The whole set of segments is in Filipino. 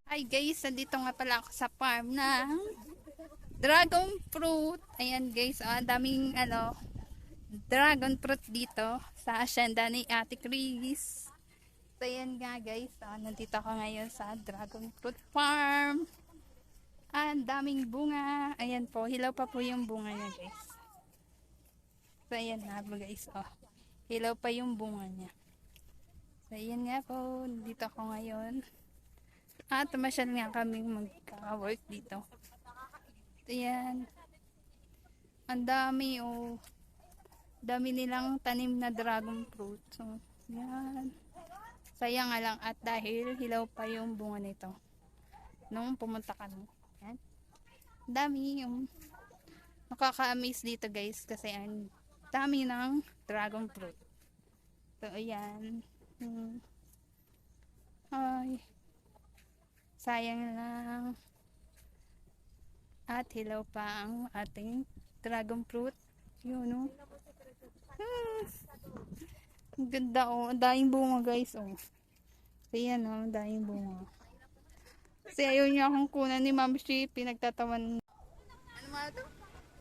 Hi guys, nandito nga pala ako sa farm ng dragon fruit. Ayan guys, daming dragon fruit dito sa asyenda ni Ate Chris. So ayan nga guys, nandito ako ngayon sa dragon fruit farm. Ang daming bunga. Ayan po, hilaw pa po yung bunga niya guys. So ayan nga po guys, hilaw pa yung bunga niya. So ayan nga po, nandito ako ngayon. Tumasyal nga kami magka-work dito. Ayan. Ang dami, dami nilang tanim na dragon fruit. So, ayan. Sayang nga lang at dahil hilaw pa yung bunga nito. Nung pumunta kami. Ayan. Ang dami yung nakaka-amaze dito guys kasi ang dami ng dragon fruit. So, ayan. Ay. Sayang lang. At hilaw pa ang ating dragon fruit. Yun, no? Ang ganda, Ang daming bunga, guys, Ayan, Ang daming bunga. Kasi ayaw niya akong kunan ni Ma'am Shi. Pinagtatawan. Ano mga ito?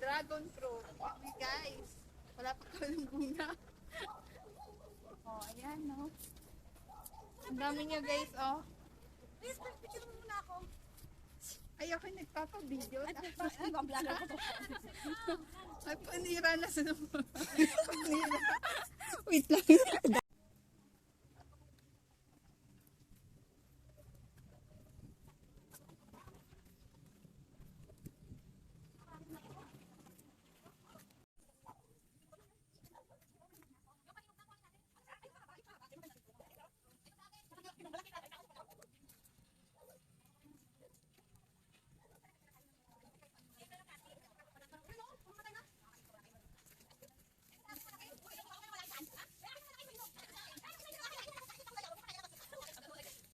Dragon fruit. Guys. Wala pa ko ng bunga. Ayan, no? Ang dami niya, guys, Please, picture mo muna ako. Ayoko nagpapa-video. Nag-vlog ako. Ay, panira na sa panira. Wait lang.